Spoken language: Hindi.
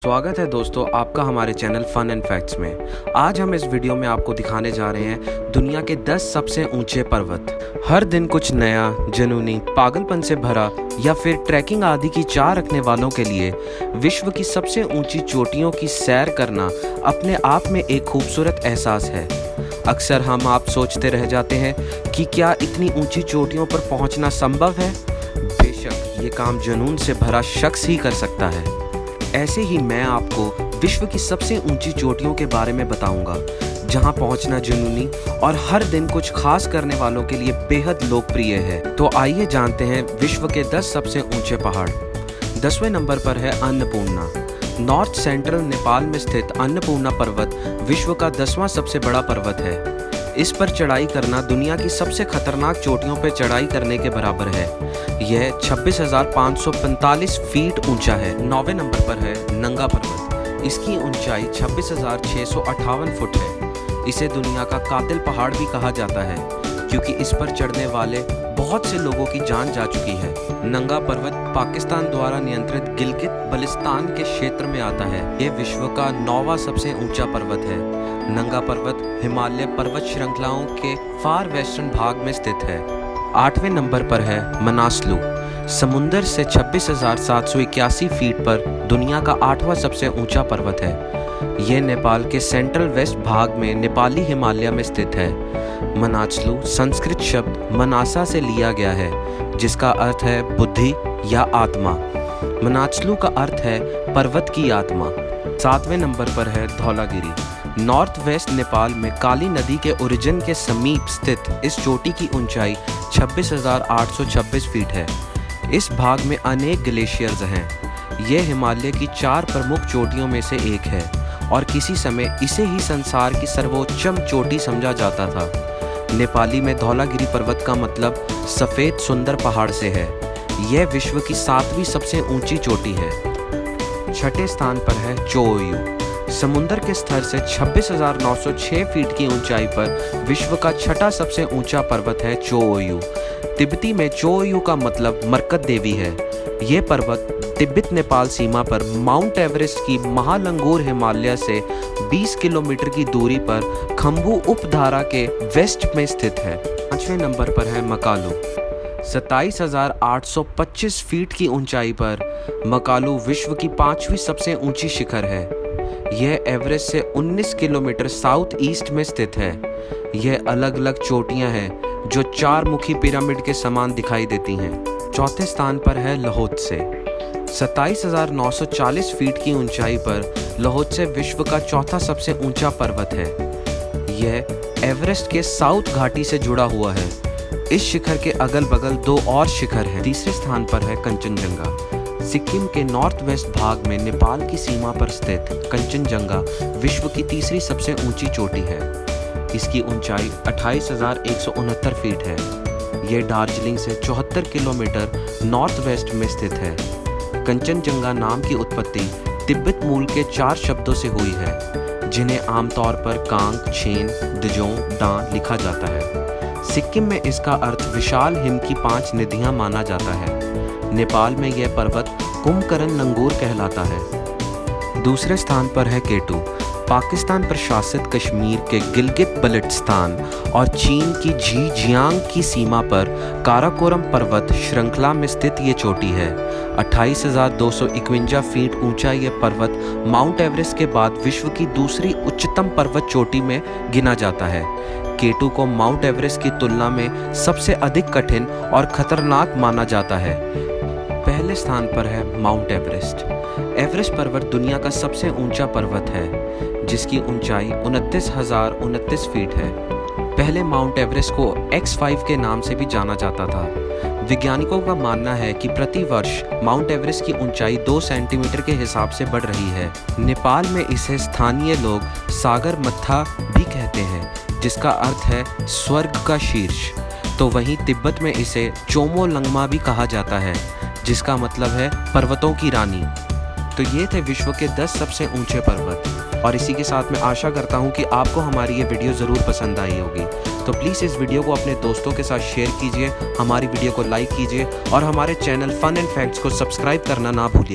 स्वागत है दोस्तों आपका हमारे चैनल फन एंड फैक्ट्स में। आज हम इस वीडियो में आपको दिखाने जा रहे हैं दुनिया के 10 सबसे ऊंचे पर्वत। हर दिन कुछ नया, जुनूनी, पागलपन से भरा या फिर ट्रैकिंग आदि की चाह रखने वालों के लिए विश्व की सबसे ऊंची चोटियों की सैर करना अपने आप में एक खूबसूरत एहसास है। अक्सर हम आप सोचते रह जाते हैं कि क्या इतनी ऊंची चोटियों पर पहुंचना संभव है। बेशक ये काम जुनून से भरा शख्स ही कर सकता है। ऐसे ही मैं आपको विश्व की सबसे ऊंची चोटियों के बारे में बताऊंगा, जहां पहुंचना जुनूनी और हर दिन कुछ खास करने वालों के लिए बेहद लोकप्रिय है। तो आइए जानते हैं विश्व के 10 सबसे ऊंचे पहाड़। 10वें नंबर पर है अन्नपूर्णा। नॉर्थ सेंट्रल नेपाल में स्थित अन्नपूर्णा पर्वत विश्व का 10वां सबसे बड़ा पर्वत है। इस पर चढ़ाई करना दुनिया की सबसे खतरनाक चोटियों पर चढ़ाई करने के बराबर है। यह 26,545 फीट ऊंचा है। 9वें नंबर पर है नंगा पर्वत। इसकी ऊंचाई 26,658 फुट है। इसे दुनिया का कातिल पहाड़ भी कहा जाता है, क्योंकि इस पर चढ़ने वाले बहुत से लोगों की जान जा चुकी है। नंगा पर्वत पाकिस्तान द्वारा नियंत्रित गिलगित बल्तिस्तान के क्षेत्र में आता है। यह विश्व का 9वां सबसे ऊंचा पर्वत है। नंगा पर्वत हिमालय पर्वत श्रृंखलाओं के फार वेस्टर्न भाग में स्थित है। 8वें नंबर पर है मनासलू। समुंदर से 26,781 फीट पर दुनिया का 8वां सबसे ऊंचा पर्वत है। यह नेपाल के सेंट्रल वेस्ट भाग में नेपाली हिमालय में स्थित है। मनासलू संस्कृत शब्द मनासा से लिया गया है, जिसका अर्थ है बुद्धि या आत्मा। मनासलू का अर्थ है पर्वत की आत्मा। 7वें नंबर पर है धौलागिरी। नॉर्थ वेस्ट नेपाल में काली नदी के ओरिजिन के समीप स्थित इस चोटी की ऊंचाई 26,826 फीट है। इस भाग में अनेक ग्लेशियर्स हैं। यह हिमालय की 4 प्रमुख चोटियों में से एक है और किसी समय इसे ही संसार की सर्वोच्चम चोटी समझा जाता था। नेपाली में धौलागिरी पर्वत का मतलब सफ़ेद सुंदर पहाड़ से है। यह विश्व की 7वीं सबसे ऊंची चोटी है। 6ठे स्थान पर है चोओयू। समुद्र के स्तर से 26,906 फीट की ऊंचाई पर विश्व का 6ठा सबसे ऊंचा पर्वत है चोओयू। तिब्बती में चोओयू का मतलब मरकत देवी है। ये पर्वत तिब्बत नेपाल सीमा पर माउंट एवरेस्ट की महालंगूर हिमालय से 20 किलोमीटर की दूरी पर खम्बू उपधारा के वेस्ट में स्थित है। 5वें नंबर पर है मकालू। 27,825 फीट की ऊंचाई पर मकालू विश्व की 5वीं सबसे ऊंची शिखर है। यह एवरेस्ट से 19 किलोमीटर साउथ ईस्ट में स्थित है। यह अलग अलग चोटियां हैं जो 4 मुखी पिरामिड के समान दिखाई देती हैं। 4थे स्थान पर है लहोत्से। 27,940 फीट की ऊंचाई पर लहोत्से विश्व का 4था सबसे ऊंचा पर्वत है। यह एवरेस्ट के साउथ घाटी से जुड़ा हुआ है। इस शिखर के अगल बगल 2 और शिखर हैं। 3रे स्थान पर है कंचनजंगा। सिक्किम के नॉर्थ वेस्ट भाग में नेपाल की सीमा पर स्थित कंचनजंगा विश्व की 3री सबसे ऊंची चोटी है। इसकी ऊंचाई 28,169 फीट है। यह दार्जिलिंग से 74 किलोमीटर नॉर्थ वेस्ट में स्थित है। कंचनजंगा नाम की उत्पत्ति तिब्बत मूल के 4 शब्दों से हुई है, जिन्हें आमतौर पर कांग, छेन, दजों, दां लिखा जाता है। सिक्किम में इसका अर्थ विशाल हिम की 5 निधियां माना जाता है। नेपाल में यह पर्वत कुंभकर्ण नंगूर कहलाता है। दूसरे स्थान पर है केटू। पाकिस्तान प्रशासित कश्मीर के गिलगित बल्तिस्तान और चीन की झीजियांग की सीमा पर काराकोरम पर्वत श्रृंखला में स्थित ये चोटी है। 28,251 फीट ऊंचा ये पर्वत माउंट एवरेस्ट के बाद विश्व की दूसरी उच्चतम पर्वत चोटी में गिना जाता है। केटू को माउंट एवरेस्ट की तुलना में सबसे अधिक कठिन और खतरनाक माना जाता है। पहले स्थान पर है माउंट एवरेस्ट। एवरेस्ट पर्वत दुनिया का सबसे ऊंचा पर्वत है, जिसकी ऊंचाई 29,029 फीट है। पहले माउंट एवरेस्ट को X5 के नाम से भी जाना जाता था। वैज्ञानिकों का मानना है कि प्रति वर्ष माउंट एवरेस्ट की ऊंचाई 2 सेंटीमीटर के हिसाब से बढ़ रही है। नेपाल में इसे स्थानीय लोग सागर मत्था भी कहते हैं, जिसका अर्थ है स्वर्ग का शीर्ष। तो वहीं तिब्बत में इसे चोमो लंगमा भी कहा जाता है, जिसका मतलब है पर्वतों की रानी। तो ये थे विश्व के 10 सबसे ऊंचे पर्वत, और इसी के साथ मैं आशा करता हूँ कि आपको हमारी ये वीडियो ज़रूर पसंद आई होगी। तो प्लीज़ इस वीडियो को अपने दोस्तों के साथ शेयर कीजिए, हमारी वीडियो को लाइक कीजिए और हमारे चैनल फन एंड फैक्ट्स को सब्सक्राइब करना ना भूलिए।